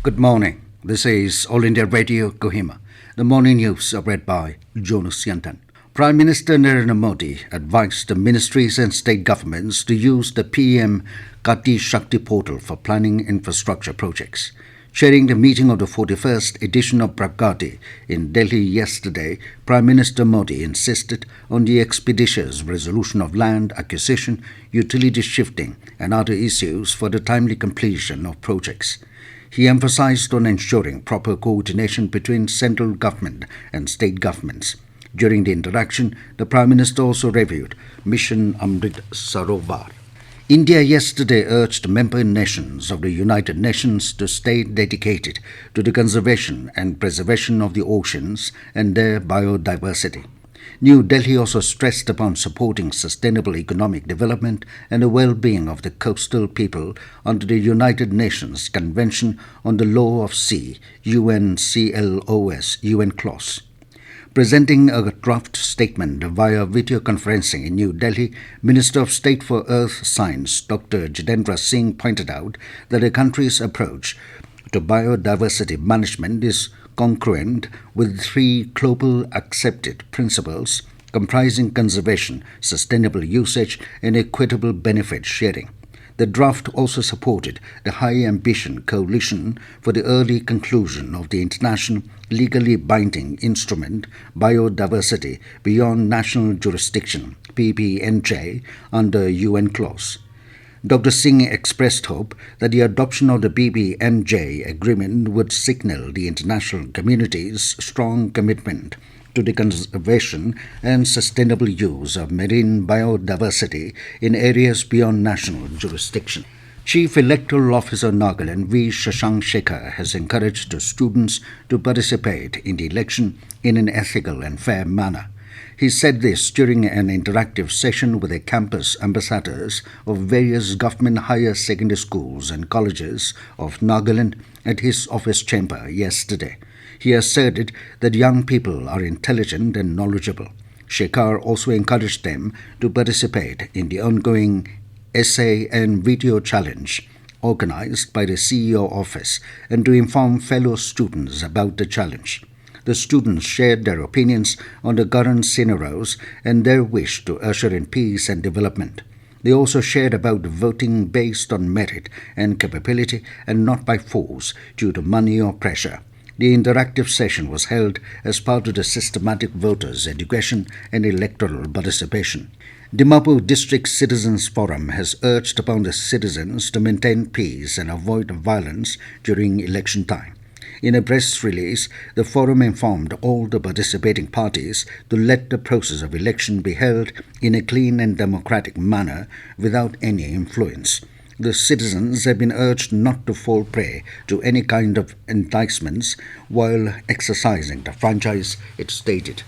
Good morning. This is All India Radio Kohima. The morning news are read by Jonas Yantan. Prime Minister Narendra Modi advised the Ministries and State governments to use the PM GatiShakti portal for planning infrastructure projects. Chairing the meeting of the 41st edition of Pragati in Delhi yesterday, Prime Minister Modi insisted on the expeditious resolution of land acquisition, utility shifting and other issues for the timely completion of projects. He emphasized on ensuring proper coordination between central government and state governments. During the interaction, the Prime Minister also reviewed Mission Amrit Sarovar. India yesterday urged member nations of the United Nations to stay dedicated to the conservation and preservation of the oceans and their biodiversity. New Delhi also stressed upon supporting sustainable economic development and the well-being of the coastal people under the United Nations Convention on the Law of Sea, UNCLOS, UN clause. Presenting a draft statement via video conferencing in New Delhi, Minister of State for Earth Science Dr. Jitendra Singh pointed out that the country's approach to biodiversity management is congruent with three global accepted principles comprising conservation, sustainable usage, and equitable benefit sharing. The draft also supported the High Ambition Coalition for the early conclusion of the international legally binding instrument Biodiversity Beyond National Jurisdiction, PBNJ, under UN clause. Dr. Singh expressed hope that the adoption of the BBNJ agreement would signal the international community's strong commitment to the conservation and sustainable use of marine biodiversity in areas beyond national jurisdiction. Chief Electoral Officer Nagaland V. Shashank Shekhar has encouraged the students to participate in the election in an ethical and fair manner. He said this during an interactive session with the campus ambassadors of various government higher secondary schools and colleges of Nagaland at his office chamber yesterday. He asserted that young people are intelligent and knowledgeable. Shekhar also encouraged them to participate in the ongoing essay and video challenge organized by the CEO office and to inform fellow students about the challenge. The students shared their opinions on the current scenarios and their wish to usher in peace and development. They also shared about voting based on merit and capability and not by force due to money or pressure. The interactive session was held as part of the systematic voters' education and electoral participation. Dimapur District Citizens Forum has urged upon the citizens to maintain peace and avoid violence during election time. In a press release, the forum informed all the participating parties to let the process of election be held in a clean and democratic manner without any influence. The citizens have been urged not to fall prey to any kind of enticements while exercising the franchise, it stated.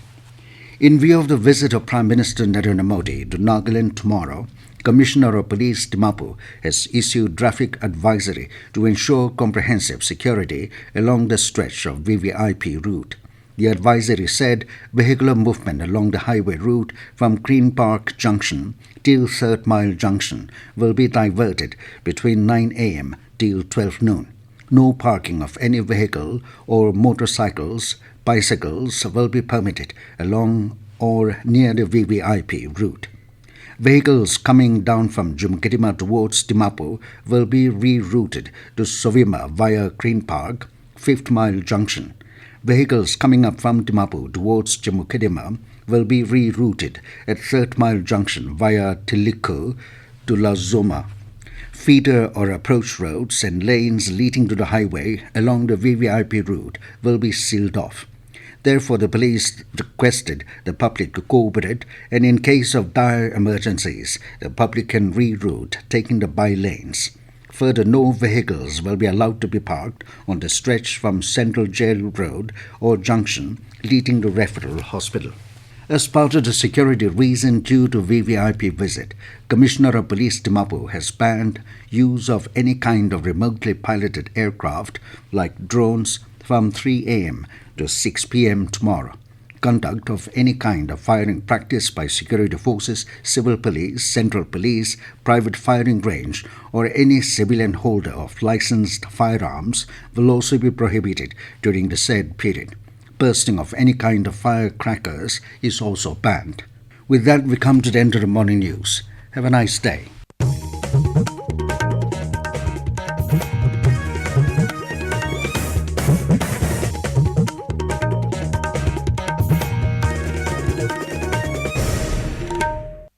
In view of the visit of Prime Minister Narendra Modi to Nagaland tomorrow, Commissioner of Police Dimapur has issued traffic advisory to ensure comprehensive security along the stretch of VVIP route. The advisory said vehicular movement along the highway route from Green Park Junction till 3rd Mile Junction will be diverted between 9 a.m. till 12 noon. No parking of any vehicle or motorcycles, bicycles will be permitted along or near the VVIP route. Vehicles coming down from Kohima towards Dimapur will be rerouted to Sovima via Green Park, 5th Mile Junction. Vehicles coming up from Dimapur towards Kohima will be rerouted at 3rd Mile Junction via Tilikku to La Zoma. Feeder or approach roads and lanes leading to the highway along the VVIP route will be sealed off. Therefore, the police requested the public to cooperate, and in case of dire emergencies, the public can reroute, taking the by-lanes. Further, no vehicles will be allowed to be parked on the stretch from Central Jail Road or Junction leading to Referral Hospital. As part of the security reason due to VVIP visit, Commissioner of Police Dimapur has banned use of any kind of remotely piloted aircraft like drones from 3 a.m. to 6 p.m. tomorrow. conduct of any kind of firing practiced by security forces, civil police, central police, private firing range, or any civilian holder of licensed firearms will also be prohibited during the said period. Bursting of any kind of firecrackers is also banned. With that, we come to the end of the morning news. Have a nice day.